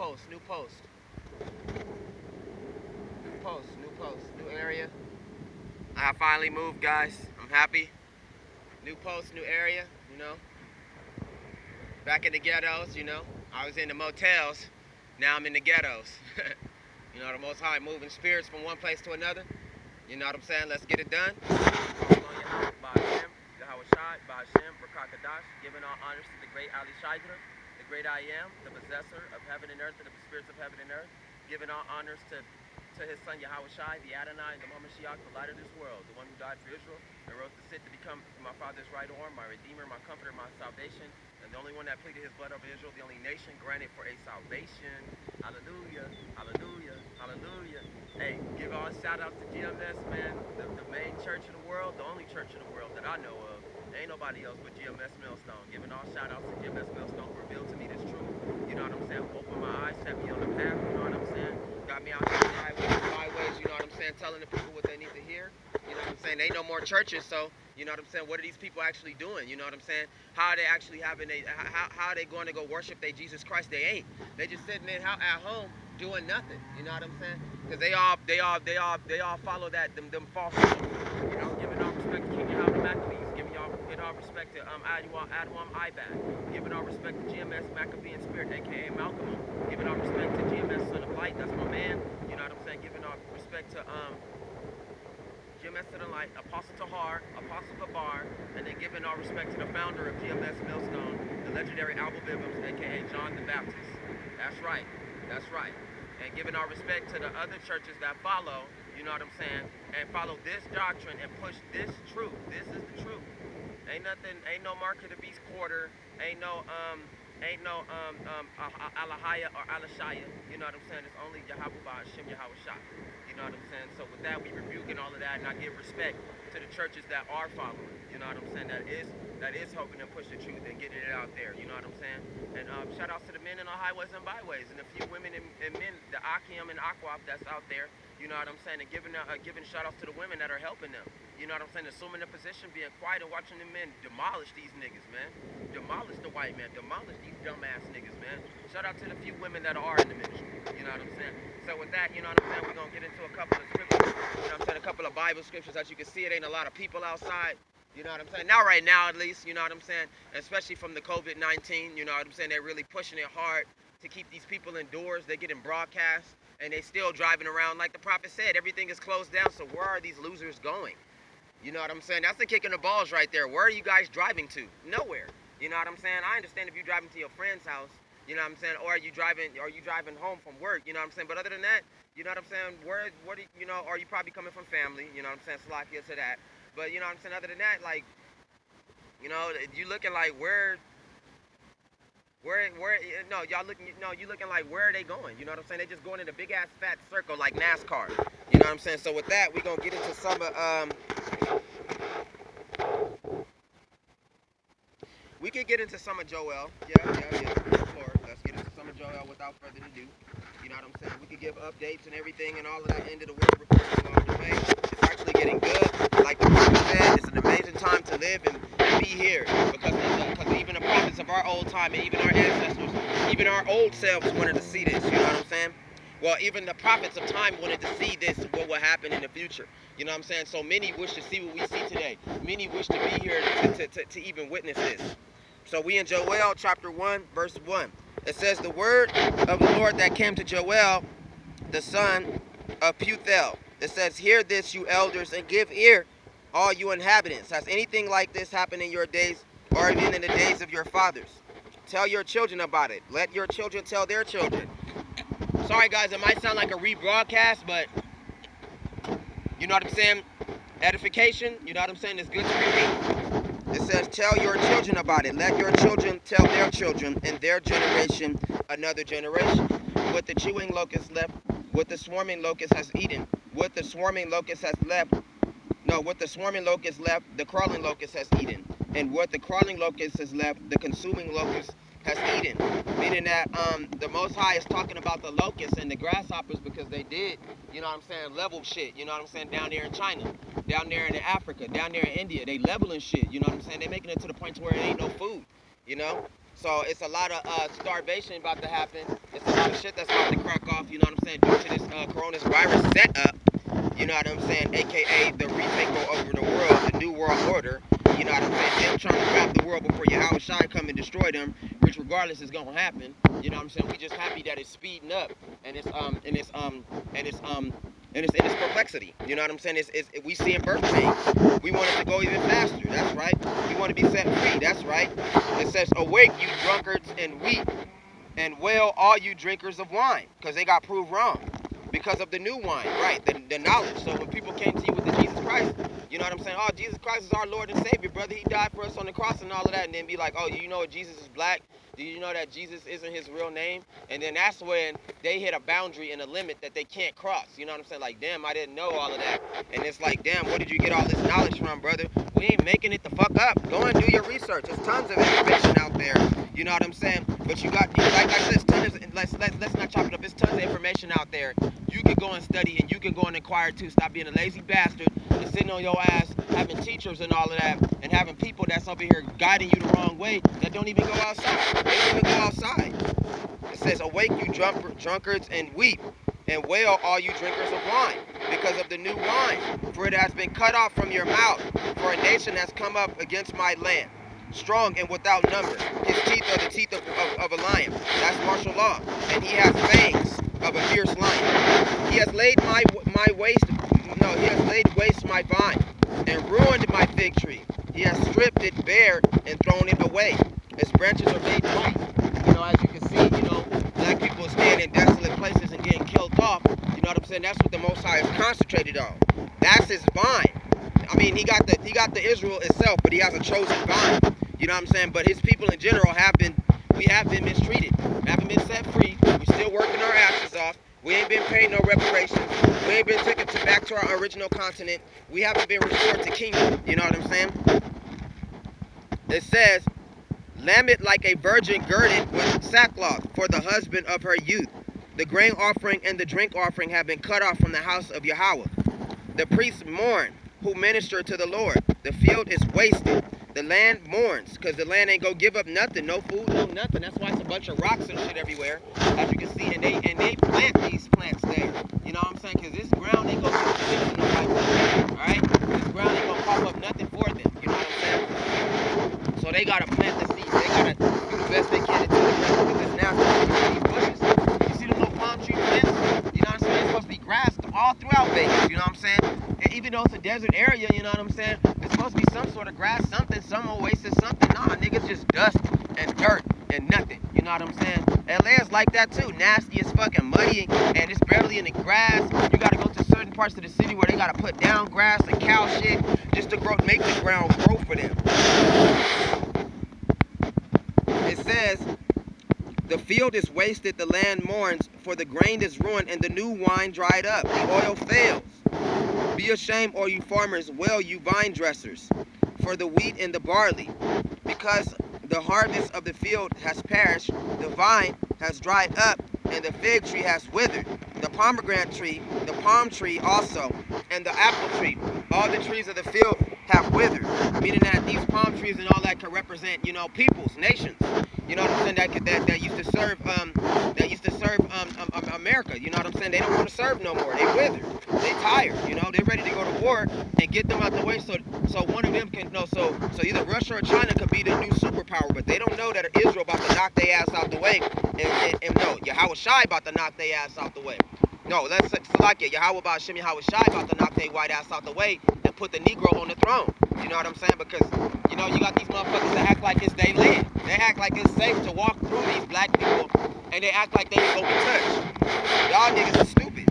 post, new post. New area. I finally moved, guys. I'm happy. New post, new area, you know. Back in the ghettos, you know. I was in the motels. Now I'm in the ghettos. You know, the Most High moving spirits from one place to another. You know what I'm saying? Let's get it done. Giving all honors to the great Ali Shaidra, the great I Am, the possessor of heaven and earth and the spirits of heaven and earth. Giving all honors to his son Yahweh Shai, the Adonai, and the Mashiach, the light of this world, the one who died for Israel and rose to sit to become my father's right arm, my redeemer, my comforter, my salvation, and the only one that pleaded his blood over Israel, the only nation granted for a salvation. Hallelujah, hallelujah, hallelujah. Hey, give all shout outs to GMS, man, the main church in the world, the only church in the world that I know of. There ain't nobody else but GMS Millstone. Giving all shout outs to GMS Millstone who revealed to me this truth. You know what I'm saying? Open my eyes, set me on the path, you know what I'm saying? Got me out here on the highways, you know what I'm saying? Telling the people what they need to hear. You know what I'm saying? There ain't no more churches, so you know what I'm saying? What are these people actually doing? You know what I'm saying? How are they actually having how are they going to go worship their Jesus Christ? They ain't. They just sitting at home doing nothing. You know what I'm saying? Because they all follow them false people. You know, giving all respect to King Yahweh Maccabees, giving all respect to Adwam Ibad, giving all respect to GMS Maccabean Spirit, aka Malcolm, giving all respect to GMS Son of Light, that's my man. You know what I'm saying? Giving all respect to GMS Son of Light, Apostle Tahar, Apostle Gabar, and then giving all respect to the founder of GMS Millstone, the legendary Albert Bivens, aka John the Baptist. That's right. That's right. And giving our respect to the other churches that follow, you know what I'm saying, and follow this doctrine and push this truth. This is the truth. Ain't no mark of the beast quarter, ain't no Alahaya or Alashaya, you know what I'm saying? It's only Yahweh Hashem Yahweh Shah. You know what I'm saying? So with that, we rebuke and all of that, and I give respect to the churches that are following, you know what I'm saying, that is helping them push the truth and getting it out there, you know what I'm saying? And shout outs to the men in the highways and byways, and a few women and men, the Akim and Aquap that's out there, you know what I'm saying, and giving shout outs to the women that are helping them, you know what I'm saying, assuming the position, being quiet and watching the men demolish these niggas, man. Demolish the white man, demolish these dumbass niggas, man. Shout out to the few women that are in the ministry, you know what I'm saying? So with that, you know what I'm saying, we're going to get into a couple of scriptures, you know what I'm saying, a couple of Bible scriptures. As you can see, it ain't a lot of people outside. You know what I'm saying? Now, right now, at least, you know what I'm saying? Especially from the COVID-19, you know what I'm saying? They're really pushing it hard to keep these people indoors. They're getting broadcast, and they still driving around. Like the prophet said, everything is closed down, so where are these losers going? You know what I'm saying? That's the kick in the balls right there. Where are you guys driving to? Nowhere. You know what I'm saying? I understand if you're driving to your friend's house, you know what I'm saying? Or are you driving home from work, you know what I'm saying? But other than that, you know what I'm saying? You know, or you probably coming from family, you know what I'm saying? Salakia to that. But you know what I'm saying, other than that, like, you know, you looking like you looking like where are they going? You know what I'm saying? They just going in a big ass fat circle like NASCAR. You know what I'm saying? So with that, we gonna get into some we could get into some of Joel. Yeah. Lord, let's get into some of Joel without further ado. You know what I'm saying? We could give updates and everything and all of that end of the world reports along the way. It's actually getting good. Like the prophet said, it's an amazing time to live and be here because even the prophets of our old time and even our ancestors, even our old selves wanted to see this. You know what I'm saying? Well, even the prophets of time wanted to see this, what will happen in the future. You know what I'm saying? So many wish to see what we see today. Many wish to be here to even witness this. So we in Joel chapter 1, verse 1. It says, the word of the Lord that came to Joel, the son of Puthel. It says, hear this, you elders, and give ear, all you inhabitants. Has anything like this happened in your days, or even in the days of your fathers? Tell your children about it. Let your children tell their children. Sorry, guys, it might sound like a rebroadcast, but you know what I'm saying? Edification, you know what I'm saying? It's good to repeat. It says, tell your children about it. Let your children tell their children, and their generation another generation. What the chewing locust left, what the swarming locust has eaten. What the swarming locust has left. No, what the swarming locust left, the crawling locust has eaten. And what the crawling locust has left, the consuming locust has eaten. Meaning that the Most High is talking about the locusts and the grasshoppers because they did, you know what I'm saying, level shit, you know what I'm saying, down there in China, down there in Africa, down there in India. They leveling shit, you know what I'm saying? They making it to the point to where there ain't no food, you know? So it's a lot of starvation about to happen. It's a lot of shit that's about to crack off, you know what I'm saying, due to this coronavirus setup, you know what I'm saying, aka the retake over the world, the new world order, you know what I'm saying, them trying to grab the world before Yahweh Shai come and destroy them, which regardless is gonna happen, you know what I'm saying. We just happy that it's speeding up and it's perplexity, you know what I'm saying. We seeing birth pains. We want it to go even faster. That's right. We want to be set free. That's right. It says, "Awake, you drunkards, and weep, and wail, all you drinkers of wine," because they got proved wrong because of the new wine, right? The knowledge. So when people came to you with the Jesus Christ, you know what I'm saying? Oh, Jesus Christ is our Lord and Savior, brother. He died for us on the cross and all of that. And then be like, oh, you know Jesus is black? Do you know that Jesus isn't his real name? And then that's when they hit a boundary and a limit that they can't cross. You know what I'm saying? Like, damn, I didn't know all of that. And it's like, damn, where did you get all this knowledge from, brother? We ain't making it the fuck up. Go and do your research. There's tons of information out there. You know what I'm saying? But you got, like I said, let's not chop it up. There's tons of information out there. You can go and study and you can go and inquire too. Stop being a lazy bastard and sitting on your ass, having teachers and all of that, and having people that's over here guiding you the wrong way that don't even go outside. They don't even go outside. It says, "Awake, you drunkards, and weep, and wail, all you drinkers of wine, because of the new wine. For it has been cut off from your mouth, for a nation has come up against my land, strong and without number. His teeth are the teeth of a lion." That's martial law. "And he has fangs of a fierce lion. He has laid waste my vine, and ruined my fig tree. He has stripped it bare and thrown it away. Its branches are made white." You know, as you can see, you know, black people stand in desolate places and getting killed off. You know what I'm saying? That's what the Most High is concentrated on. That's his vine. I mean, he got the Israel itself, but he has a chosen vine. You know what I'm saying? But his people in general we have been mistreated. We haven't been set free. We're still working our asses off. We ain't been paid no reparations. We ain't been taken back to our original continent. We haven't been restored to kingdom. You know what I'm saying? It says, "Lament like a virgin girded with sackcloth for the husband of her youth. The grain offering and the drink offering have been cut off from the house of Yahweh. The priests mourn who minister to the Lord. The field is wasted. The land mourns," because the land ain't gonna give up nothing, no food, no nothing. That's why it's a bunch of rocks and shit everywhere, as you can see. And they plant these plants there. You know what I'm saying? Because this ground ain't gonna do shit for nobody. All right? This ground ain't gonna pop up nothing for them. You know what I'm saying? So they gotta plant the seeds. They gotta do the best they can to do the rest because it's natural. These bushes, you see the little palm tree plants? You know what I'm saying? It's supposed to be grass all throughout Vegas. You know what I'm saying? And even though it's a desert area, you know what I'm saying? It's supposed to be some sort of grass, something, some oasis, something. Nah, niggas just dust and dirt and nothing. You know what I'm saying? LA is like that too. Nasty as fucking muddy, and it's barely any grass. You gotta go to certain parts of the city where they gotta put down grass and cow shit just to make the ground grow for them. It says, "The field is wasted, the land mourns, for the grain is ruined, and the new wine dried up. The oil fails. Be ashamed, all you farmers, wail, you vine dressers, for the wheat and the barley, because the harvest of the field has perished, the vine has dried up, and the fig tree has withered, the pomegranate tree, the palm tree also, and the apple tree. All the trees of the field have withered," meaning that these palm trees and all that could represent, you know, peoples, nations. You know what I'm saying? That used to serve America. You know what I'm saying? They don't want to serve no more. They withered. They tired. You know, they ready to go to war and get them out the way so one of them can know. So either Russia or China could be the new superpower, but they don't know that Israel about to knock their ass out the way. And no, Yahweh Shai about to knock their ass out the way. No, let's select it. Yahweh Shai about to knock their white ass out the way and put the Negro on the throne. You know what I'm saying? Because, you know, you got these motherfuckers that act like it's their land. They act like it's safe to walk through these black people, and they act like they ain't gonna be touched. Y'all niggas are stupid.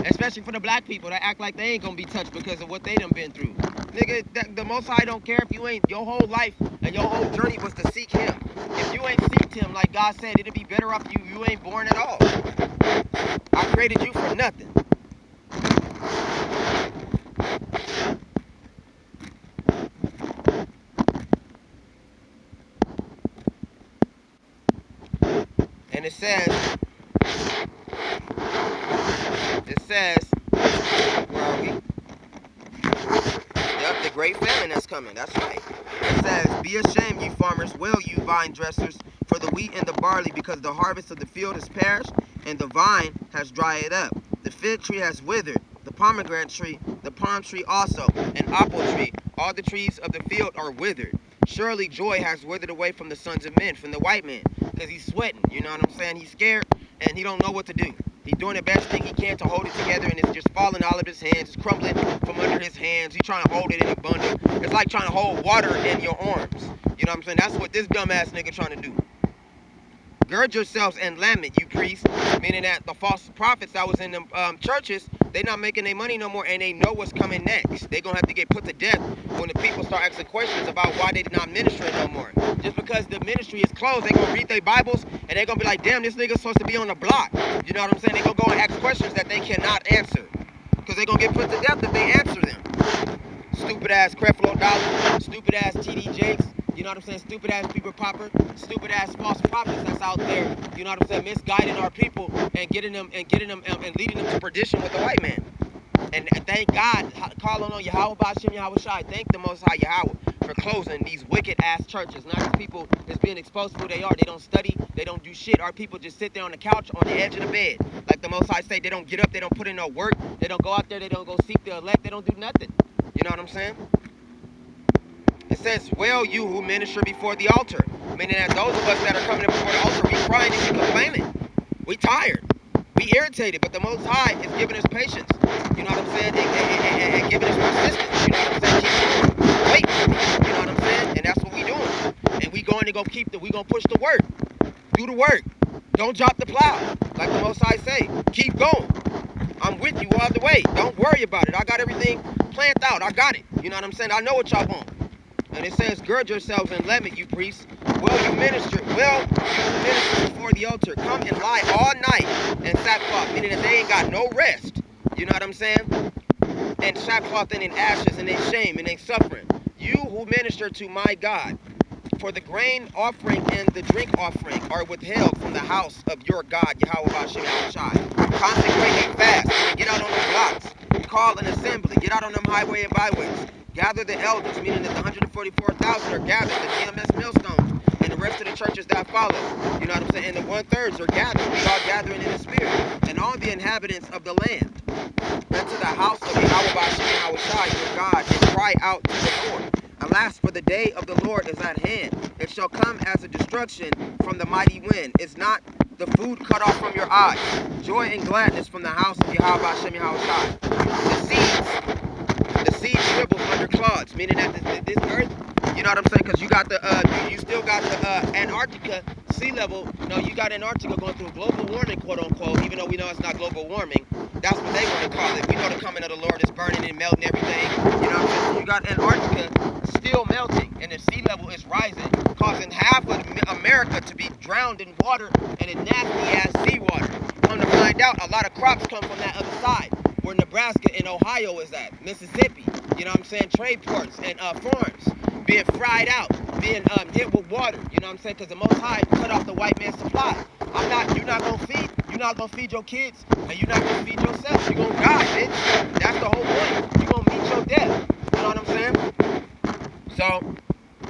Especially for the black people that act like they ain't gonna be touched because of what they done been through. Nigga, the Most High don't care if you ain't, your whole life and your whole journey was to seek him. If you ain't seeked him, like God said, it'd be better off you ain't born at all. I created you for nothing. And it says, where are we? Yep, great famine that's coming. That's right. It says, be ashamed, you farmers, wail, you vine dressers, for the wheat and the barley, because the harvest of the field has perished, and the vine has dried up. The fig tree has withered, the pomegranate tree, the palm tree also, and apple tree. All the trees of the field are withered. Surely joy has withered away from the sons of men, from the white man, because he's sweating. You know what I'm saying? He's scared, and he don't know what to do. He's doing the best thing he can to hold it together, and it's just falling out of his hands. It's crumbling from under his hands. He's trying to hold it in a bundle. It's like trying to hold water in your arms. You know what I'm saying? That's what this dumbass nigga trying to do. Gird yourselves and lament, you priests, meaning that the false prophets that was in them churches, they not making their money no more, and they know what's coming next. They gonna have to get put to death when the people start asking questions about why they not ministering no more. Just because the ministry is closed, they gonna read their Bibles, and they gonna be like, damn, this nigga's supposed to be on the block. You know what I'm saying? They gonna go and ask questions that they cannot answer, because they gonna get put to death if they answer them. Stupid ass Creflo Dollar, stupid ass TD Jakes. You know what I'm saying? Stupid ass Peter Popper, stupid ass false prophets that's out there, you know what I'm saying, misguiding our people and getting them and leading them to perdition with the white man. And thank God, calling on Yahweh Ba'Shem Yahweh Shai, thank the Most High Yahweh for closing these wicked ass churches. Not these people that's being exposed to who they are. They don't study, they don't do shit. Our people just sit there on the couch, on the edge of the bed. Like the Most High say, they don't get up, they don't put in no work, they don't go out there, they don't go seek the elect, they don't do nothing. You know what I'm saying? It says, well, you who minister before the altar. Meaning that those of us that are coming before the altar, we crying and we complaining. We tired. We irritated. But the Most High is giving us patience. You know what I'm saying? And giving us persistence. You know what I'm saying? Keep going. Wait. You know what I'm saying? And that's what we doing. And we going to go we going to push the work. Do the work. Don't drop the plow. Like the Most High say. Keep going. I'm with you all the way. Don't worry about it. I got everything planned out. I got it. You know what I'm saying? I know what y'all want. And it says, gird yourselves and lament, you priests. Well, you minister before the altar. Come and lie all night in sackcloth, meaning that they ain't got no rest. You know what I'm saying? And sackcloth and in ashes and in shame and in suffering. You who minister to my God, for the grain offering and the drink offering are withheld from the house of your God, Yahweh Ba'Shem Yahweh Shai. Consecrate and fast, and get out on the blocks. Call an assembly, get out on them highway and byways. Gather the elders, meaning that the 144,000 are gathered, the GMS millstones, and the rest of the churches that follow. You know what I'm saying? And the 1/3 are gathered. We are gathering in the spirit. And all the inhabitants of the land. Enter the house of Yahweh Ba'Shem Yahweh Shai, your God, and cry out to the Lord. Alas, for the day of the Lord is at hand. It shall come as a destruction from the mighty wind. It's not the food cut off from your eyes. Joy and gladness from the house of Yahweh Ba'Shem Yahweh Shai. The seed shrivels under clods, meaning that this earth, you know what I'm saying? Because you got you still got the Antarctica sea level. No, you got Antarctica going through global warming, quote unquote. Even though we know it's not global warming, that's what they want to call it. We know the coming of the Lord is burning and melting everything. You know what I'm saying? You got Antarctica still melting, and the sea level is rising, causing half of America to be drowned in water and in nasty ass seawater. Come to find out, a lot of crops come from that other side, where Nebraska and Ohio is at, Mississippi, you know what I'm saying, trade ports and farms being fried out, being hit with water, you know what I'm saying, because the Most High cut off the white man's supply. You're not gonna feed your kids, and you're not gonna feed yourself. You're gonna die, bitch. That's the whole point. You're gonna meet your death. You know what I'm saying? So,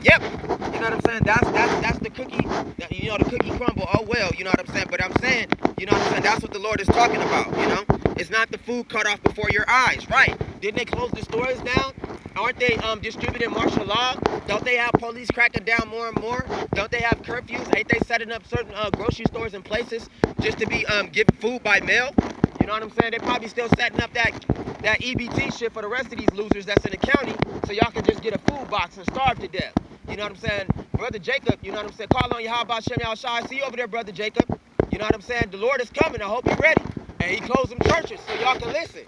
yep. You know what I'm saying? That's the cookie. You know, the cookie crumble. Oh well. You know what I'm saying? But I'm saying, you know what I'm saying? That's what the Lord is talking about. You know, it's not the food cut off before your eyes, right? Didn't they close the stores down? Aren't they distributing martial law? Don't they have police cracking down more and more? Don't they have curfews? Ain't they setting up certain grocery stores and places just to be giving food by mail? You know what I'm saying? They probably still setting up that EBT shit for the rest of these losers that's in the county, so y'all can just get a food box and starve to death. You know what I'm saying? Brother Jacob, you know what I'm saying? Call on Yahweh Ba'Shem Yahweh Shai. I see you over there, Brother Jacob. You know what I'm saying? The Lord is coming. I hope you're ready. And he closed them churches so y'all can listen.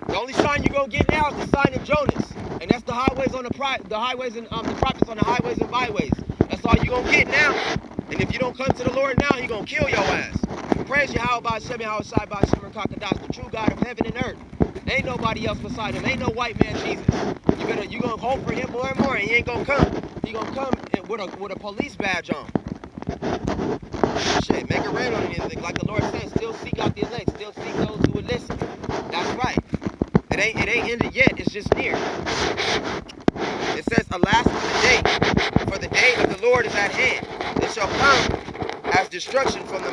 The only sign you're going to get now is the sign of Jonas. And that's the highways on the highways and the prophets on the highways and byways. That's all you're going to get now. And if you don't come to the Lord now, he's going to kill your ass. Praise Yahweh Ba'Shem Yahweh Shai Ba'Shem Kakadas, the true God of heaven and earth. There ain't nobody else beside him. Ain't no white man Jesus. You gonna hope for him more and more, and he ain't gonna come. He gonna come with a police badge on. Shit, make it rain on anything. Like the Lord says, still seek out the elect, still seek those who would listen. That's right. It ain't ended yet. It's just near. alas for the day of the Lord is at hand. It shall come as destruction from the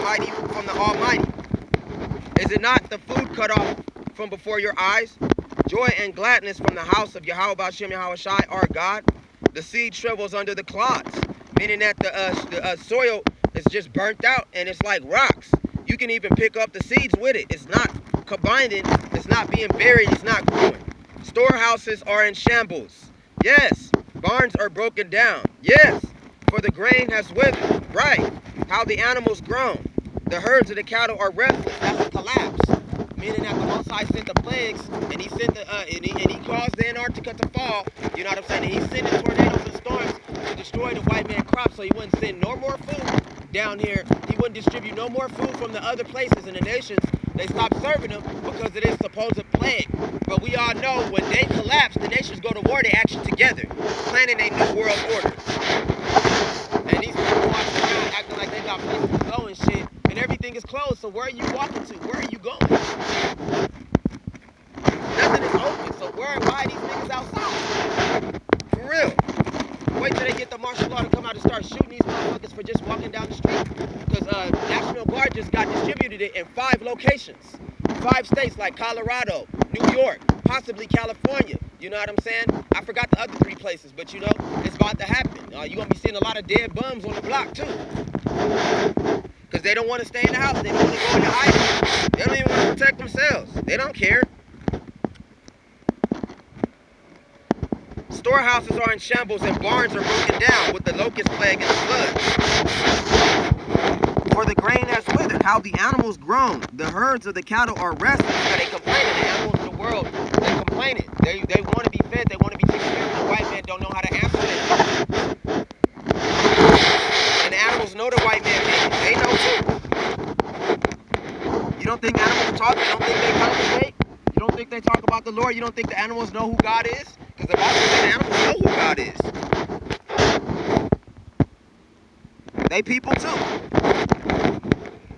Almighty. Is it not the food cut off from before your eyes? Joy and gladness from the house of Yahweh B'Shem Yahweh Shai, our God. The seed shrivels under the clods, meaning that the soil is just burnt out and it's like rocks. You can even pick up the seeds with it. It's not combining, it's not being buried, it's not growing. Storehouses are in shambles. Yes. Barns are broken down. Yes. For the grain has withered. Right. How the animals groan. The herds of the cattle are restless. That's a collapse. Meaning that the Most High sent the plagues, and he sent and he caused the Antarctica to fall. You know what I'm saying? And he sent the tornadoes and storms to destroy the white man crops, so he wouldn't send no more food down here. He wouldn't distribute no more food from the other places in the nations. They stopped serving them because of this supposed plague. But we all know when they collapse, the nations go to war, they action together, planning a new world order. And these people walking around acting like they got places to go and shit, and everything is closed, so where are you walking to? Where are you going? Nothing is open, so why are these niggas outside? For real. Wait till they get the martial law to come out and start shooting these motherfuckers for just walking down the street. Because National Guard just got distributed it in 5 locations. 5 states like Colorado, New York, possibly California. You know what I'm saying? I forgot the other 3 places, but you know, it's about to happen. You're going to be seeing a lot of dead bums on the block too. Because they don't want to stay in the house. They don't want to go into hiding. They don't even want to protect themselves. They don't care. Storehouses are in shambles and barns are broken down with the locust plague and the flood. For the grain has withered, how the animals groan. The herds of the cattle are restless. So they complaining. The animals in the world, they complaining. They want to be fed. They want to be taken care of. The white man don't know how to answer them. And the animals know the white man made it. They know too. You don't think animals talk? You don't think they conversate? You don't think they talk about the Lord? You don't think the animals know who God is? Because the Bible says the animals know who God is. They people too.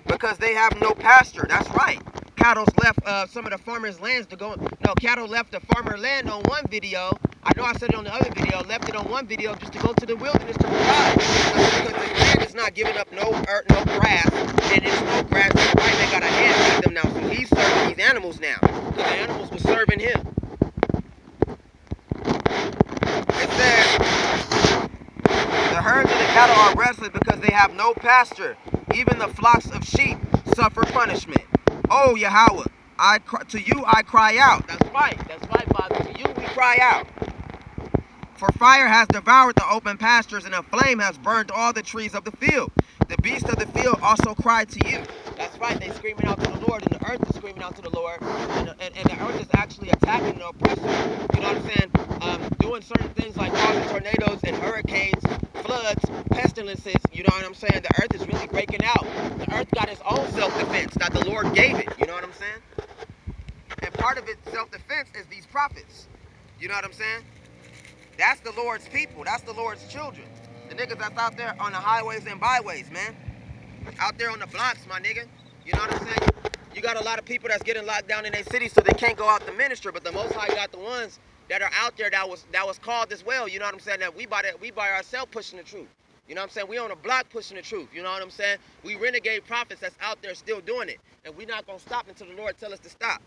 Because they have no pasture. That's right. Cattle's left some of the farmers' lands to go. No, cattle left the farmer land on one video. I know I said it on the other video. Left it on one video just to go to the wilderness to provide. Because the land is not giving up no earth, no grass. And there's no grass. The white man got a hand feed them now. So he's serving these animals now. Because the animals were serving him. It says, the herds of the cattle are restless because they have no pasture. Even the flocks of sheep suffer punishment. Oh, Yahweh, to you I cry out. That's right, Father. To you we cry out. For fire has devoured the open pastures, and a flame has burned all the trees of the field. The beasts of the field also cry to you. That's right, they screaming out to the Lord, and the earth is screaming out to the Lord, and the earth is actually attacking the oppressor. You know what I'm saying? Doing certain things like causing tornadoes and hurricanes, floods, pestilences. You know what I'm saying? The earth is really breaking out. The earth got its own self-defense that the Lord gave it. You know what I'm saying? And part of its self-defense is these prophets. You know what I'm saying? That's the Lord's people. That's the Lord's children. The niggas that's out there on the highways and byways, man. Out there on the blocks, my nigga. You know what I'm saying? You got a lot of people that's getting locked down in their city so they can't go out to minister, but the Most High got the ones that are out there that was called as well. You know what I'm saying? That we by ourselves pushing the truth. You know what I'm saying? We on the block pushing the truth. You know what I'm saying? We renegade prophets that's out there still doing it. And we're not going to stop until the Lord tell us to stop.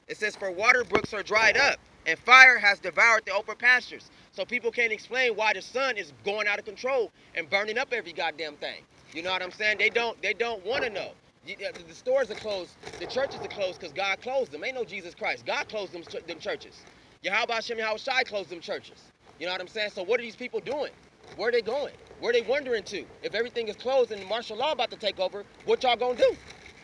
It says, for water brooks are dried up, and fire has devoured the open pastures. So people can't explain why the sun is going out of control and burning up every goddamn thing. You know what I'm saying? They don't want to know. The stores are closed. The churches are closed because God closed them. Ain't no Jesus Christ. God closed them churches. Yahweh B'Shem Yahweh Shai closed them churches. You know what I'm saying? So what are these people doing? Where are they going? Where are they wandering to? If everything is closed and martial law about to take over, what y'all gonna do?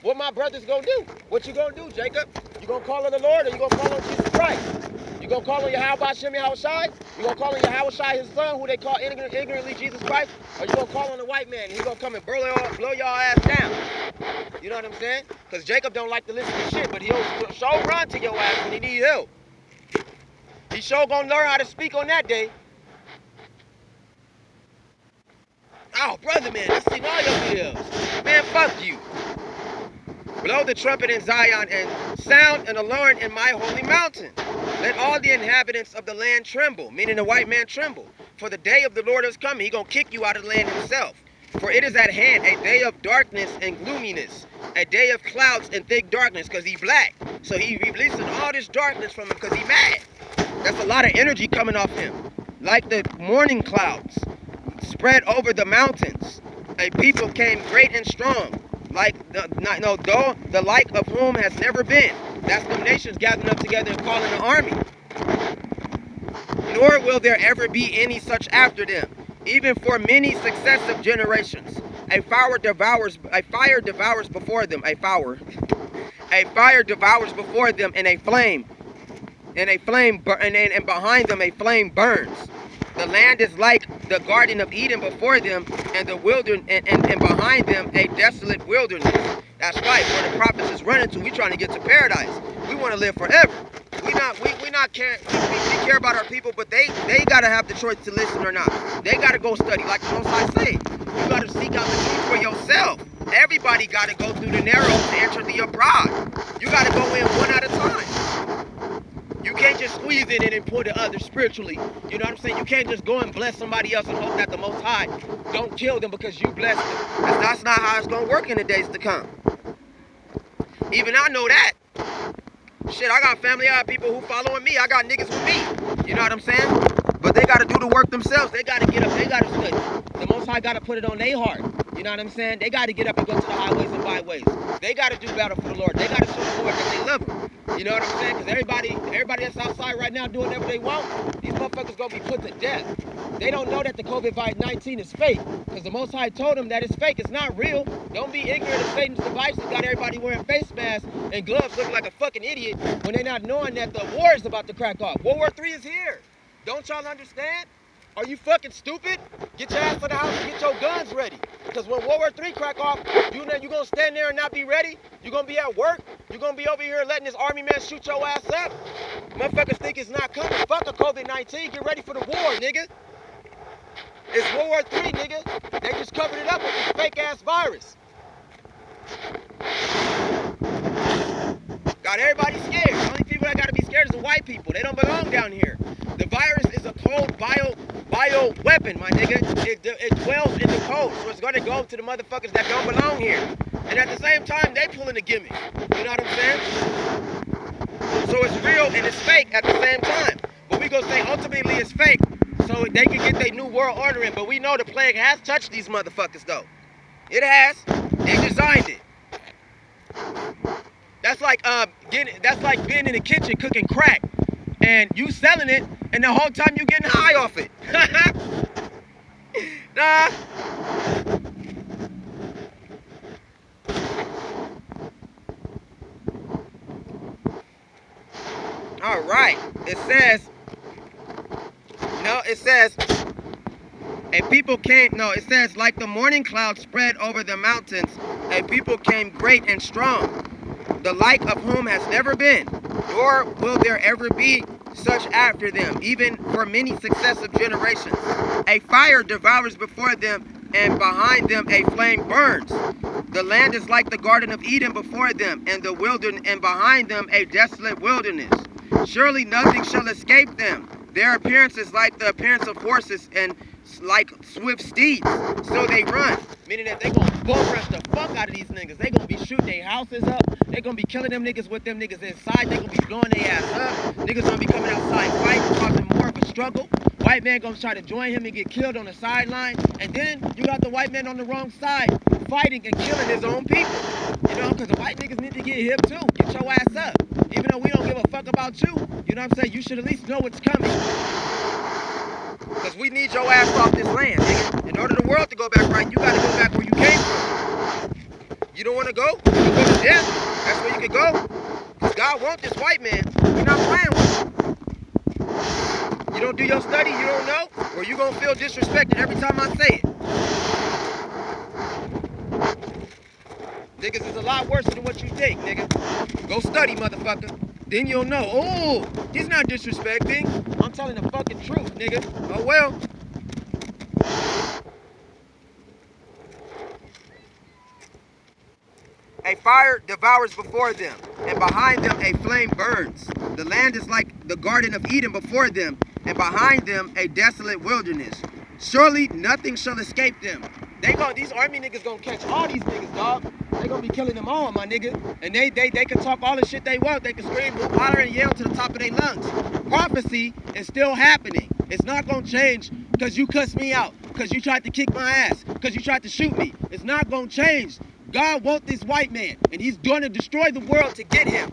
What my brothers gonna do? What you gonna do, Jacob? You gonna call on the Lord or you gonna call on Jesus Christ? You gonna call on Yahweh B'Shem Yahweh Shai? You gonna call on Yahweh Shai, his son, who they call ignorantly Jesus Christ? Or you gonna call on the white man and he gonna come and blow y'all ass down? You know what I'm saying? Because Jacob don't like to listen to shit, but he'll sure run to your ass when he need help. He sure gonna learn how to speak on that day. Oh, brother, man, I seen all your videos. Man, fuck you. Blow the trumpet in Zion and sound an alarm in my holy mountain. Let all the inhabitants of the land tremble, meaning the white man tremble. For the day of the Lord is coming. He gonna kick you out of the land himself. For it is at hand a day of darkness and gloominess, a day of clouds and thick darkness, because he black. So he releasing all this darkness from him because he mad. That's a lot of energy coming off him. Like the morning clouds spread over the mountains, a people came great and strong, like the like of whom has never been. That's the nations gathering up together and calling an army. Nor will there ever be any such after them, even for many successive generations. A fire devours before them, a fire devours before them, and and behind them a flame burns. The land is like the Garden of Eden before them, and the wilderness, and behind them a desolate wilderness. That's right, where the prophets is running to. We trying to get to paradise. We want to live forever. We care about our people, but they gotta have the choice to listen or not. They gotta go study, like the Most High say. You gotta seek out the truth for yourself. Everybody gotta go through the narrow to enter the abroad. You gotta go in one at a time. You can't just squeeze it in and pull the other spiritually. You know what I'm saying? You can't just go and bless somebody else and hope that the Most High don't kill them because you blessed them. That's not how it's gonna work in the days to come. Even I know that. Shit, I got family, I got people who following me. I got niggas with me. You know what I'm saying? But they got to do the work themselves. They got to get up. They got to study. The Most High got to put it on their heart. You know what I'm saying? They got to get up and go to the highways and byways. They got to do battle for the Lord. They got to show the Lord that they love him. You know what I'm saying? Because everybody that's outside right now doing whatever they want, these motherfuckers going to be put to death. They don't know that the COVID-19 is fake. Because the Most High told them that it's fake. It's not real. Don't be ignorant of Satan's devices. Got everybody wearing face masks and gloves looking like a fucking idiot when they're not knowing that the war is about to crack off. World War III is here. Don't y'all understand? Are you fucking stupid? Get your ass to the house and get your guns ready. Because when World War III crack off, you going to stand there and not be ready? You going to be at work? You going to be over here letting this army man shoot your ass up? Motherfuckers think it's not coming. Fuck a COVID-19. Get ready for the war, nigga. It's World War III, nigga. They just covered it up with this fake-ass virus. Got everybody scared. The only people that got to be scared is the white people. They don't belong down here. The virus is a cold bio weapon, my nigga. It dwells in the cold, so it's gonna go to the motherfuckers that don't belong here. And at the same time, they pulling a gimmick. You know what I'm saying? So it's real and it's fake at the same time. But we gonna say ultimately it's fake, so they can get their new world order in. But we know the plague has touched these motherfuckers though. It has. They designed it. That's like being in the kitchen cooking crack. And you selling it, and the whole time you getting high off it. Nah. All right. It says, like the morning cloud spread over the mountains, a people came great and strong, the like of whom has never been, nor will there ever be such after them, even for many successive generations. A fire devours before them, and behind them a flame burns. The land is like the Garden of Eden before them, and the wilderness, and behind them a desolate wilderness. Surely nothing shall escape them. Their appearance is like the appearance of horses, and like swift steeds, so they run. Meaning that they gonna bull rush the fuck out of these niggas. They gonna be shooting their houses up. They gonna be killing them niggas with them niggas inside. They gonna be blowing their ass up. Niggas gonna be coming outside fighting, causing more of a struggle. White man gonna try to join him and get killed on the sideline. And then you got the white man on the wrong side fighting and killing his own people. You know, because the white niggas need to get hip too. Get your ass up. Even though we don't give a fuck about you. You know what I'm saying? You should at least know what's coming. Because we need your ass off this land, nigga. In order for the world to go back right, you gotta go back where you came from. You don't wanna go? You can go to death. That's where you can go. Because God wants this white man. You're not playing with him. You don't do your study, you don't know, or you gonna feel disrespected every time I say it. Niggas is a lot worse than what you think, nigga. Go study, motherfucker. Then you'll know, oh, he's not disrespecting. I'm telling the fucking truth, nigga. Oh, well. A fire devours before them, and behind them a flame burns. The land is like the Garden of Eden before them, and behind them a desolate wilderness. Surely nothing shall escape them. These army niggas gonna catch all these niggas, dog. They gonna be killing them all, my nigga. And they can talk all the shit they want. They can scream, holler, and yell to the top of their lungs. Prophecy is still happening. It's not gonna change because you cussed me out, because you tried to kick my ass, because you tried to shoot me. It's not gonna change. God wants this white man, and he's gonna destroy the world to get him.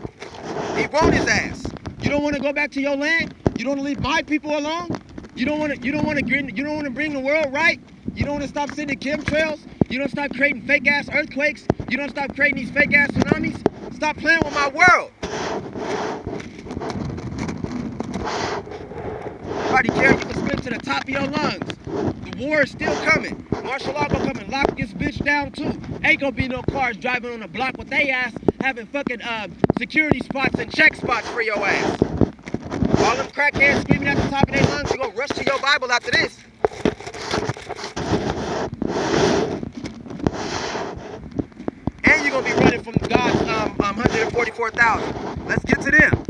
He wants his ass. You don't want to go back to your land? You don't want to leave my people alone? You don't want to bring the world right? You don't want to stop sending chemtrails? You don't stop creating fake ass earthquakes? You don't stop creating these fake ass tsunamis? Stop playing with my world. Nobody cares. You can scream to the top of your lungs. The war is still coming. Martial law gonna come and lock this bitch down too. Ain't gonna be no cars driving on the block with they ass having fucking security spots and check spots for your ass. All them crackheads screaming at the top of their lungs, you gonna rush to your Bible after this. And you're gonna be running from God's 144,000. Let's get to them.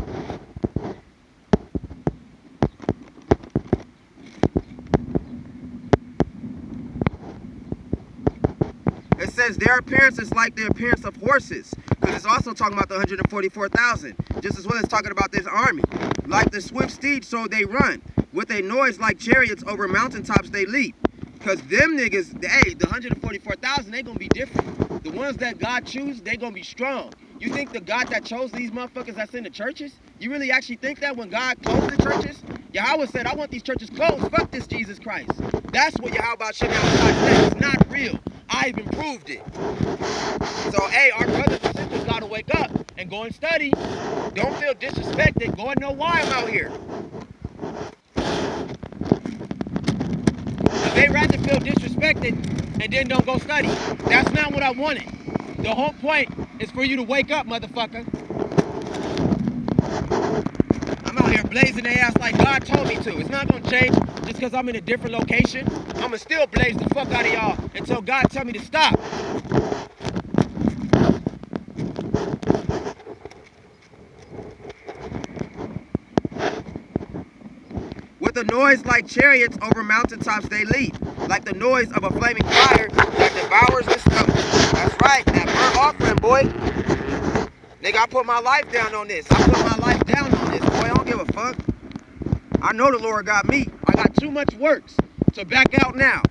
It says their appearance is like the appearance of horses, because it's also talking about the 144,000, just as well as talking about this army. Like the swift steeds, so they run. With a noise like chariots over mountaintops they leap. Because them niggas, the 144,000, they gonna be different. The ones that God chooses, they gonna be strong. You think the God that chose these motherfuckers that's in the churches? You really actually think that when God closed the churches? Yahweh said, I want these churches closed. Fuck this Jesus Christ. That's what Yahweh Shem said. It's not real. I even proved it. So, hey, our brothers and sisters gotta wake up and go and study. Don't feel disrespected. Go and know why I'm out here. They rather feel disrespected and then don't go study. That's not what I wanted. The whole point is for you to wake up, motherfucker. I'm out here blazing their ass like God told me to. It's not gonna change just because I'm in a different location. I'ma still blaze the fuck out of y'all until God tell me to stop. With a noise like chariots over mountaintops they leap, like the noise of a flaming fire that devours the stomach. That's right, that burnt offering, boy. Nigga, I put my life down on this. I put my life down on this, boy. I don't give a fuck. I know the Lord got me. I got too much works to back out now.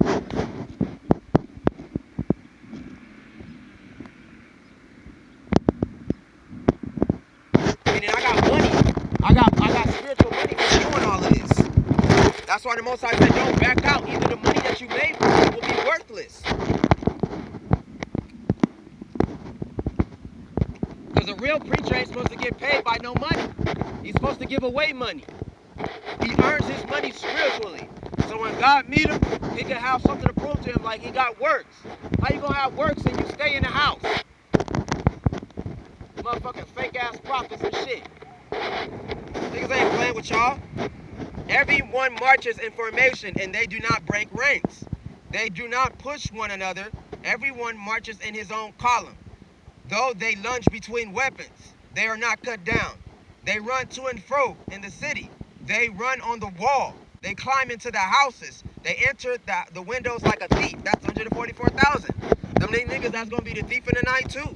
Meaning I got money. I got spiritual money for doing all of this. That's why the Most High said, don't back out. Either the money that you made for it will be worthless. Because a real preacher ain't supposed to get paid by no money. He's supposed to give away money. He earns his money spiritually. So when God meet him, he can have something to prove to him like he got works. How you gonna have works and you stay in the house? Motherfucking fake ass prophets and shit. Niggas ain't playing with y'all. Everyone marches in formation and they do not break ranks. They do not push one another. Everyone marches in his own column. Though they lunge between weapons, they are not cut down. They run to and fro in the city. They run on the wall. They climb into the houses. They enter the windows like a thief. That's 144,000. Them niggas that's gonna be the thief in the night too.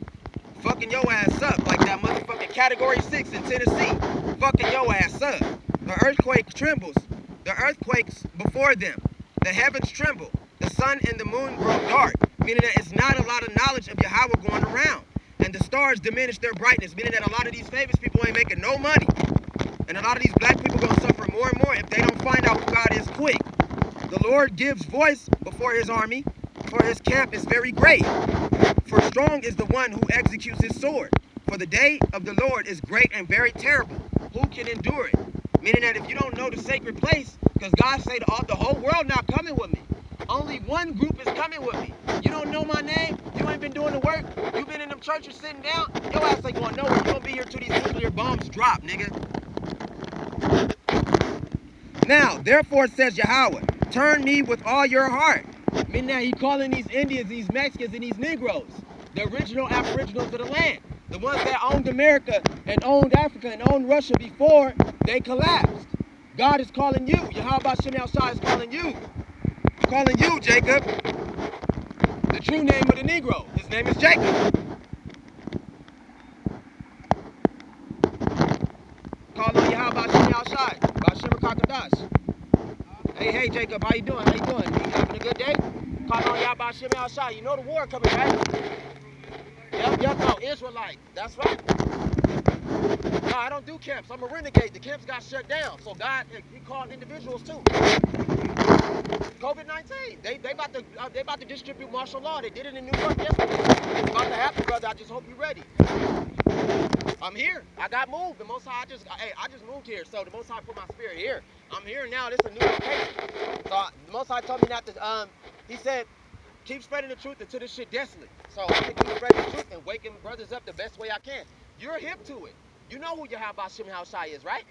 Fucking your ass up like that motherfucking Category 6 in Tennessee. Fucking your ass up. The earthquake trembles. The earthquakes before them. The heavens tremble. The sun and the moon grow dark. Meaning that it's not a lot of knowledge of Yahweh going around. And the stars diminish their brightness. Meaning that a lot of these famous people ain't making no money. And a lot of these black people gonna suffer more and more if they don't find out who God is quick. The Lord gives voice before his army, for his camp is very great. For strong is the one who executes his sword. For the day of the Lord is great and very terrible. Who can endure it? Meaning that if you don't know the sacred place, because God say the whole world not coming with me. Only one group is coming with me. You don't know my name? You ain't been doing the work? You been in them churches sitting down? Your ass ain't going nowhere. You gonna be here till these nuclear bombs drop, nigga. Now, therefore says Yahweh, turn me with all your heart. Meaning that he calling these Indians, these Mexicans, and these Negroes, the original aboriginals of the land. The ones that owned America and owned Africa and owned Russia before they collapsed. God is calling you. Yahweh Shem Shai is calling you. Calling you, Jacob. The true name of the Negro. His name is Jacob. Call on Yahweh Shem Shai. Bashem Kakadash. Hey, Jacob, how you doing? How you doing? You having a good day? Call on Yahweh Shem Shai. You know the war coming, right? Yep, no, Israelite. That's right. No, I don't do camps. I'm a renegade. The camps got shut down. So God, he called individuals too. COVID-19. They about to distribute martial law. They did it in New York yesterday. It's about to happen, brother. I just hope you're ready. I'm here. I got moved. The Most High, I just moved here. So the Most High put my spirit here. I'm here now. This is a new location. So the Most High told me not to. He said, keep spreading the truth until this shit desolate. So I'm gonna keep spreading the truth and waking brothers up the best way I can. You're hip to it. You know who Yahweh Shem Shai is, right?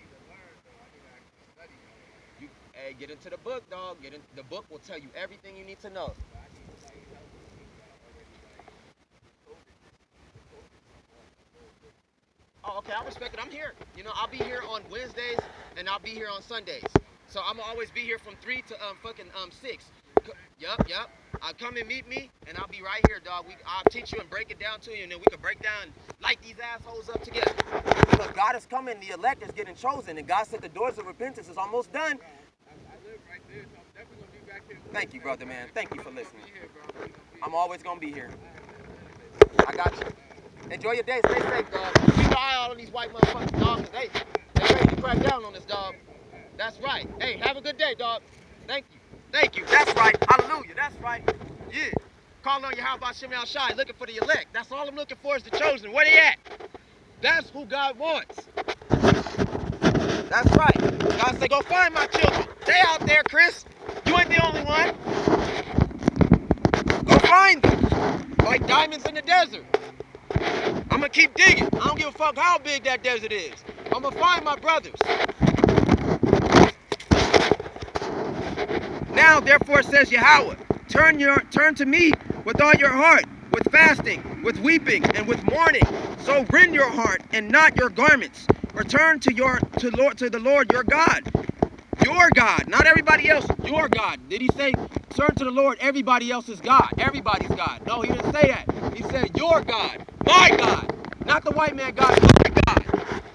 Hey, get into the book, dog. The book will tell you everything you need to know. Oh, okay, I respect it. I'm here. You know, I'll be here on Wednesdays and I'll be here on Sundays. So I'm gonna always be here from 3 to 6. Yup. Come and meet me, and I'll be right here, dog. I'll teach you and break it down to you, and then we can break down, light these assholes up together. Because God is coming, the elect is getting chosen, and God said the doors of repentance is almost done. I live right there, so I'm definitely going to be back here. Thank you, brother, man. Thank you for listening. I'm always going to be here. I got you. Enjoy your day. Stay safe, dog. Keep your eye out on these white motherfuckers, dog, because they ready to crack down on this, dog. That's right. Hey, have a good day, dog. Thank you. That's right. Hallelujah. That's right. Yeah. Calling on Yahweh Shem Shai, looking for the elect. That's all I'm looking for is the chosen. Where they at? That's who God wants. That's right. God said, go find my children. They out there, Chris. You ain't the only one. Go find them. Like diamonds in the desert. I'm going to keep digging. I don't give a fuck how big that desert is. I'm going to find my brothers. Now, therefore, says Yahweh, turn to me with all your heart, with fasting, with weeping, and with mourning. So rend your heart and not your garments. Return to the Lord your God. Your God, not everybody else. Your God. Did he say, turn to the Lord, everybody else is God? Everybody's God. No, he didn't say that. He said, your God, my God. Not the white man God, my God.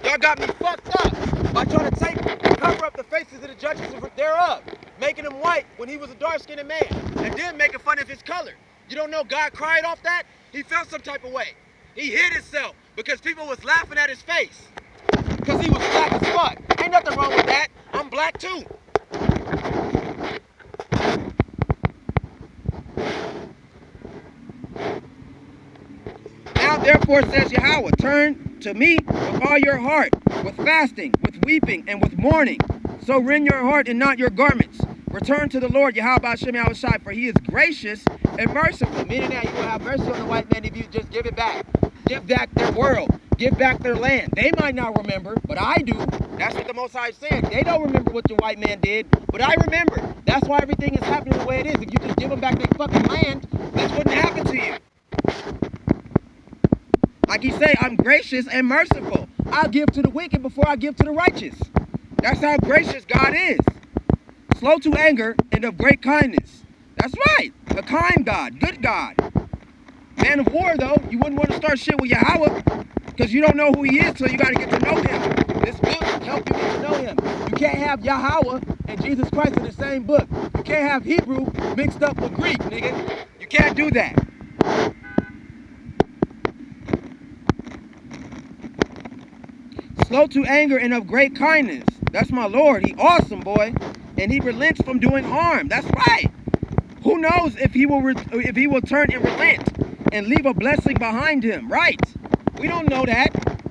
Y'all got me fucked up by trying to cover up the faces of the judges thereof, making him white when he was a dark-skinned man, and then making fun of his color. You don't know God cried off that? He felt some type of way. He hid himself because people was laughing at his face. Because he was black as fuck. Ain't nothing wrong with that. I'm black too. Now therefore says Yahweh, turn to me with all your heart, with fasting, with weeping, and with mourning. So rend your heart and not your garments. Return to the Lord Yahweh Shem Shai, for he is gracious and merciful. Meaning that he will have mercy on the white man if you just give it back. Give back their world. Give back their land. They might not remember, but I do. That's what the Most High said. They don't remember what the white man did, but I remember. That's why everything is happening the way it is. If you just give them back their fucking land, this wouldn't happen to you. Like he said, I'm gracious and merciful. I'll give to the wicked before I give to the righteous. That's how gracious God is. Slow to anger and of great kindness. That's right. A kind God. Good God. Man of war, though. You wouldn't want to start shit with Yahweh because you don't know who he is, so you got to get to know him. This book will help you get to know him. You can't have Yahweh and Jesus Christ in the same book. You can't have Hebrew mixed up with Greek, nigga. You can't do that. Slow to anger and of great kindness. That's my Lord. He awesome, boy. And he relents from doing harm. That's right. Who knows if he will turn and relent and leave a blessing behind him, right? We don't know that.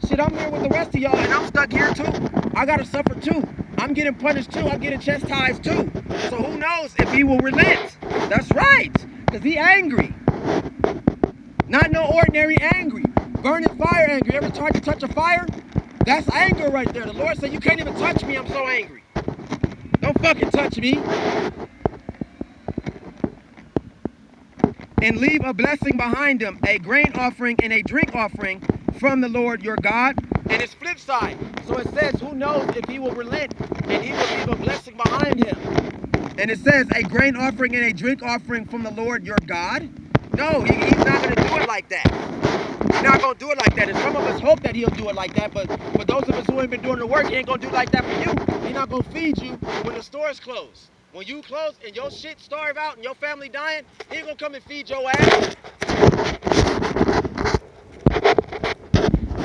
Shit, I'm here with the rest of y'all, and I'm stuck here too. I gotta suffer too. I'm getting punished too. I'm getting chastised too. So who knows if he will relent? That's right, because he angry. Not no ordinary angry. Burning fire angry. Ever tried to touch a fire? That's anger right there. The Lord said, you can't even touch me. I'm so angry. Don't fucking touch me. And leave a blessing behind him, a grain offering and a drink offering from the Lord your God, And it's flip side. So it says, who knows if he will relent and he will leave a blessing behind him. And it says, a grain offering and a drink offering from the Lord your God. No, he's not going to do it like that. He's not going to do it like that. And some of us hope that he'll do it like that. But for those of us who ain't been doing the work, he ain't going to do it like that for you. He's not going to feed you when the stores close. When you close and your shit starve out and your family dying, he ain't going to come and feed your ass.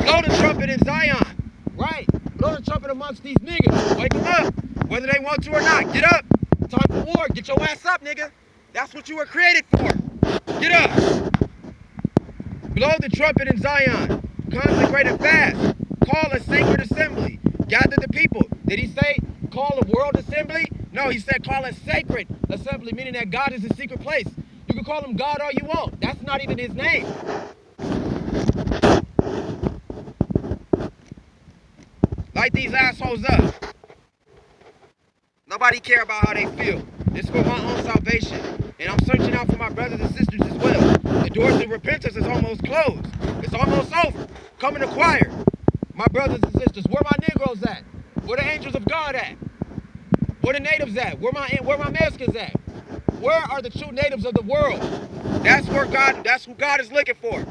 Blow the trumpet in Zion. Right. Blow the trumpet amongst these niggas. Wake them up. Whether they want to or not. Get up. Time for war. Get your ass up, nigga. That's what you were created for. Get up. Blow the trumpet in Zion. Consecrate a fast. Call a sacred assembly. Gather the people. Did he say call a world assembly? No, he said call a sacred assembly, meaning that God is a secret place. You can call him God all you want. That's not even his name. Light these assholes up. Nobody care about how they feel. It's for my own salvation. And I'm searching out for my brothers and sisters as well. The doors of repentance is almost closed. It's almost over. Come and acquire. My brothers and sisters, where my Negroes at? Where the angels of God at? Where the natives at? Where my Mexicans at? Where are the true natives of the world? That's who God is looking for.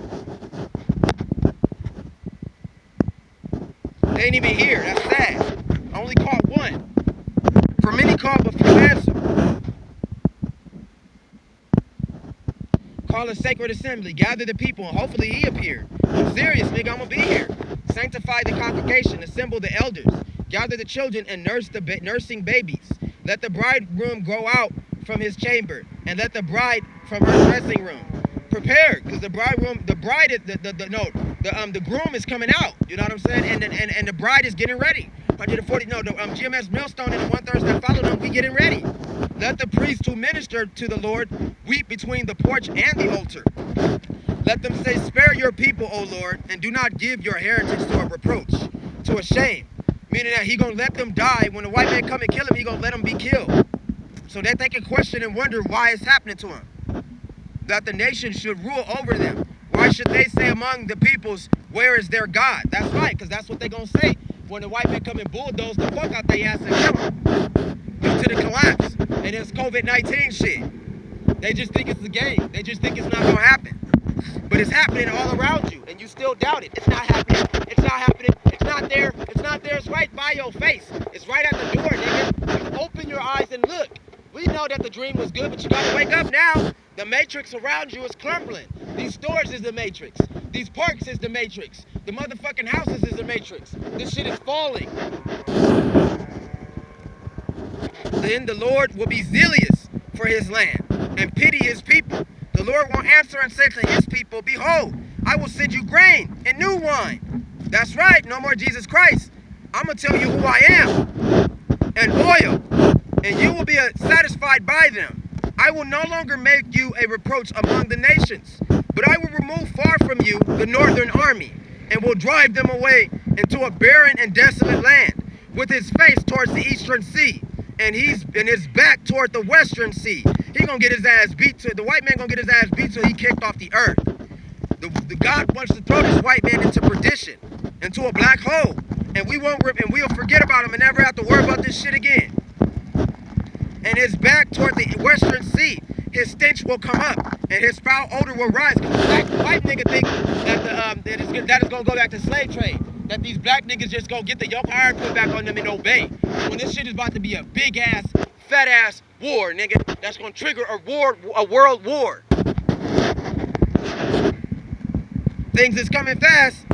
They ain't even here. That's sad. I only caught one. For many called, but few answered. Call a sacred assembly. Gather the people, and hopefully he appeared. I'm serious, nigga. I'm gonna be here. Sanctify the congregation. Assemble the elders. Gather the children and nurse the nursing babies. Let the bridegroom go out from his chamber, and let the bride from her dressing room. Prepare, because the groom is coming out. You know what I'm saying? And the bride is getting ready. GMS Millstone and the 1/3 that follow them, we getting ready. Let the priests who minister to the Lord weep between the porch and the altar. Let them say, spare your people, O Lord, and do not give your heritage to a reproach, to a shame. Meaning that he gonna let them die. When the white man come and kill him, he gonna let them be killed. So that they can question and wonder why it's happening to him. That the nation should rule over them. Why should they say among the peoples, where is their God? That's right, because that's what they're gonna say when the white man come and bulldoze the fuck out their ass and kill them. Due to the collapse and this COVID-19 shit. They just think it's a game. They just think it's not gonna happen. But it's happening all around you, and you still doubt it. It's not happening. It's not happening. It's not there. It's not there. It's right by your face. It's right at the door, nigga. Open your eyes and look. We know that the dream was good, but you gotta wake up now. The matrix around you is crumbling. These stores is the matrix. These parks is the matrix. The motherfucking houses is the matrix. This shit is falling. Then the Lord will be zealous for his land and pity his people. The Lord will answer and say to his people, behold, I will send you grain and new wine. That's right, no more Jesus Christ. I'm going to tell you who I am. And oil. And you will be satisfied by them. I will no longer make you a reproach among the nations, but I will remove far from you the northern army, and will drive them away into a barren and desolate land, with his face towards the eastern sea, and his back toward the western sea. He gonna get his ass beat the white man gonna get his ass beat till he kicked off the earth. The God wants to throw this white man into perdition, into a black hole, and we'll forget about him and never have to worry about this shit again. And his back toward the western sea, his stench will come up, and his foul odor will rise. Because the white nigga think that is gonna go back to slave trade. That these black niggas just gonna get the yoke iron put back on them and obey. When this shit is about to be a big ass, fat ass war, nigga, that's gonna trigger a world war. Things is coming fast.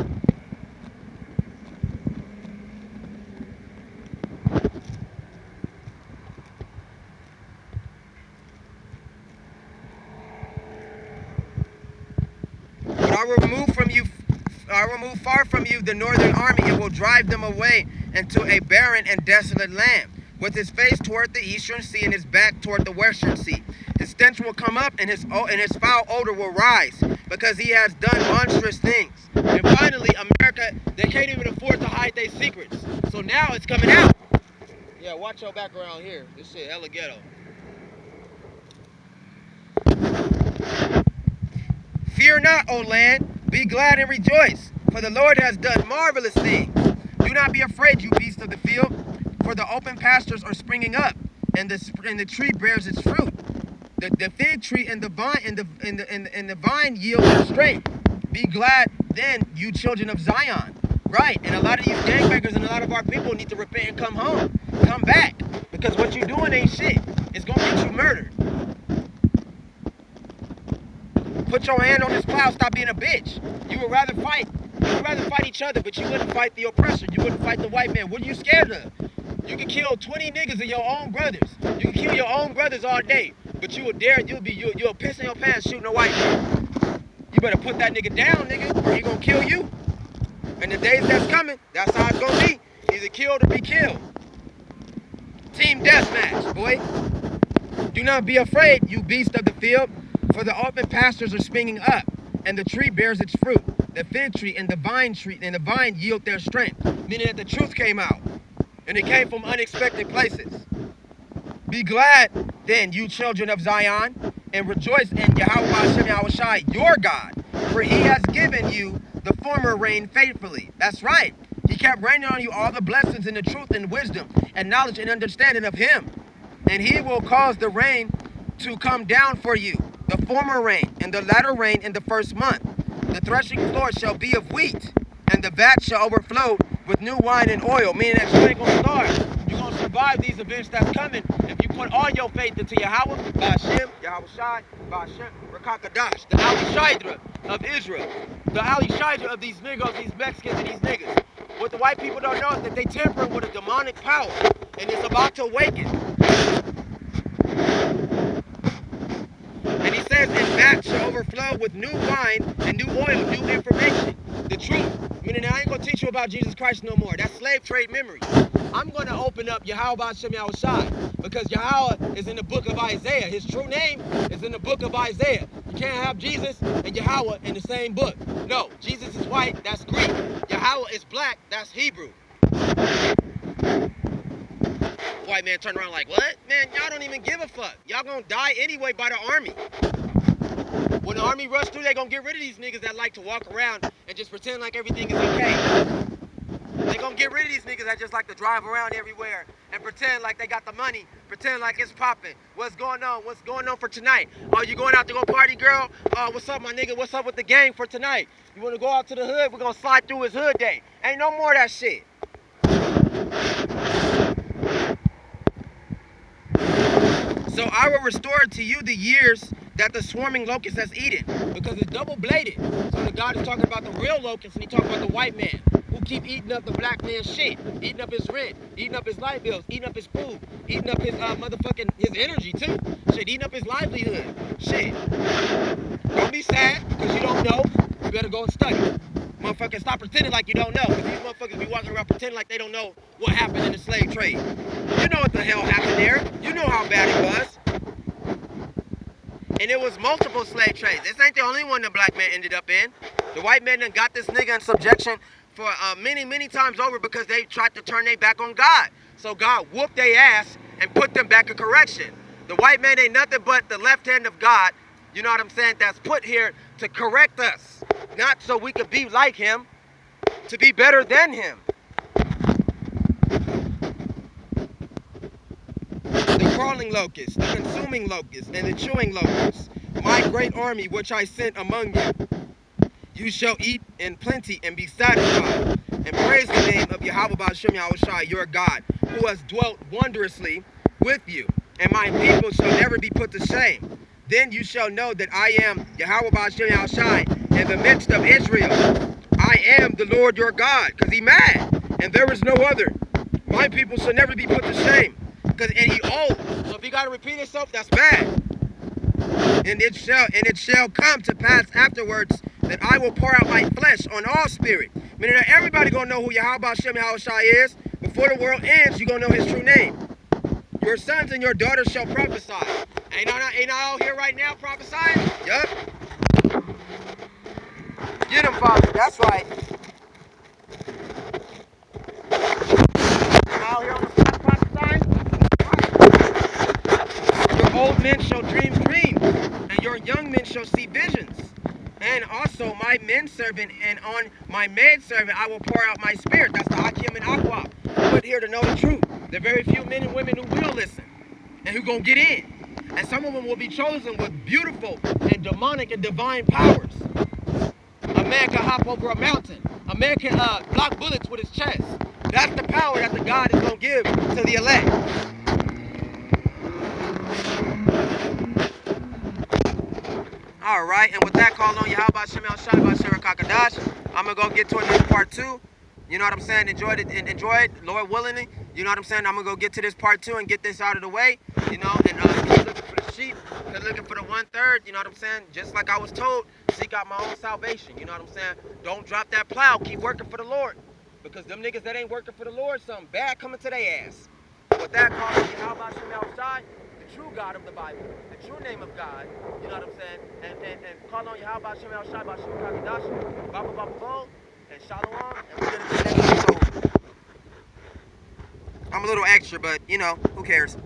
But I will remove far from you the northern army, and will drive them away into a barren and desolate land, with his face toward the eastern sea and his back toward the western sea. His stench will come up, and his foul odor will rise, because he has done monstrous things. And finally, America, they can't even afford to hide their secrets. So now it's coming out. Yeah, watch your background here. This shit hella ghetto. Fear not, O land, be glad and rejoice. For the Lord has done marvelous things. Do not be afraid, you beasts of the field, for the open pastures are springing up, and the tree bears its fruit. The fig tree and the vine yield their strength. Be glad then, you children of Zion. Right, and a lot of these gangbangers and a lot of our people need to repent and come home. Come back, because what you're doing ain't shit. It's gonna get you murdered. Put your hand on this plow, stop being a bitch. You would rather fight each other, but you wouldn't fight the oppressor. You wouldn't fight the white man. What are you scared of? You can kill 20 niggas of your own brothers. You can kill your own brothers all day, but you'll piss in your pants shooting a white man. You better put that nigga down, nigga, or he gonna kill you. And the days that's coming, that's how it's gonna be. Either killed or be killed. Team deathmatch, boy. Do not be afraid, you beast of the field, for the open pastures are springing up, and the tree bears its fruit. The fig tree and the vine yield their strength, meaning that the truth came out, and it came from unexpected places. Be glad then, you children of Zion, and rejoice in Yahweh Hashem Yahushai, your God, for he has given you the former rain faithfully. That's right. He kept raining on you all the blessings and the truth and wisdom and knowledge and understanding of him. And he will cause the rain to come down for you, the former rain and the latter rain in the first month. The threshing floor shall be of wheat, and the vat shall overflow with new wine and oil, meaning that you ain't gonna starve. You're gonna survive these events that's coming if you put all your faith into Yahweh, Ba'ashem, Yahushai, Ba'ashem, Rakakadash, the Ali Shaidra of Israel, the Ali Shaidra of these niggas, these Mexicans, and these niggas. What the white people don't know is that they temper with a demonic power, and it's about to awaken. And he says, and that shall overflow with new wine and new oil, new information, the truth. Meaning I ain't gonna teach you about Jesus Christ no more. That's slave trade memory. I'm gonna open up Yahweh Hashem Yahushai, because Yahweh is in the book of Isaiah. His true name is in the book of Isaiah. You can't have Jesus and Yahweh in the same book. No, Jesus is white, that's Greek. Yahweh is black, that's Hebrew. White man turn around like, what? Man, y'all don't even give a fuck. Y'all gonna die anyway by the army. When the army rush through, they gonna get rid of these niggas that like to walk around and just pretend like everything is okay. They gonna get rid of these niggas that just like to drive around everywhere and pretend like they got the money, pretend like it's popping. What's going on? What's going on for tonight? Oh, you going out to go party, girl? What's up, my nigga? What's up with the gang for tonight? You wanna go out to the hood? We're gonna slide through his hood day. Ain't no more of that shit. So I will restore to you the years that the swarming locust has eaten, because it's double-bladed. So the God is talking about the real locust, and he's talking about the white man who keep eating up the black man's shit, eating up his rent, eating up his light bills, eating up his food, eating up his his energy too. Shit, eating up his livelihood. Shit. Don't be sad because you don't know. You better go and study. Motherfuckers, stop pretending like you don't know, because these motherfuckers be walking around pretending like they don't know what happened in the slave trade. You know what the hell happened there. You know how bad it was. And it was multiple slave trades. This ain't the only one the black man ended up in. The white man done got this nigga in subjection for many, many times over because they tried to turn their back on God. So God whooped their ass and put them back in correction. The white man ain't nothing but the left hand of God, you know what I'm saying, that's put here to correct us. Not so we could be like him, to be better than him. The crawling locust, the consuming locust, and the chewing locust, my great army which I sent among you. You shall eat in plenty and be satisfied, and praise the name of Yahweh Ba'ashem Yahushai, your God, who has dwelt wondrously with you, and my people shall never be put to shame. Then you shall know that I am Yahweh Ba'ashem Yahushai in the midst of Israel. I am the Lord your God, because he mad, and there is no other. My people shall never be put to shame. And he old. So if he gotta repeat himself, that's bad. And it shall come to pass afterwards that I will pour out my flesh on all spirit. Meaning that everybody gonna know who Yahweh Hashem Yahushai is. Before the world ends, you gonna know his true name. Your sons and your daughters shall prophesy. Ain't I out here right now prophesying? Yup. Get him, Father. That's right. I'm out here on the side prophesying. Your old men shall dream dreams, and your young men shall see visions. And also my men servant, and on my maid servant I will pour out my spirit. That's the Akim and Aqua. Put here to know the truth. There are very few men and women who will listen and who gonna get in. And some of them will be chosen with beautiful and demonic and divine powers. A man can hop over a mountain. A man can block bullets with his chest. That's the power that the God is gonna give to the elect. All right, and with that, call on Yahweh Shem El Shai B'Asher Kakadash. I'm gonna go get to this part 2. You know what I'm saying? Enjoy it, Lord willing. You know what I'm saying? I'm gonna go get to this part 2 and get this out of the way. You know, and keep looking for the sheep, keep looking for the 1/3. You know what I'm saying? Just like I was told, seek out my own salvation. You know what I'm saying? Don't drop that plow. Keep working for the Lord, because them niggas that ain't working for the Lord, something bad coming to their ass. With that, call on Yahweh Shem El Shai, the true God of the Bible, the true name of God. You know what I'm saying? And call on Yahweh Shem El Shai B'Asher Kakadash, Baba Baba Bo, and Shalom, and we're gonna do the next episode. I'm a little extra, but you know, who cares?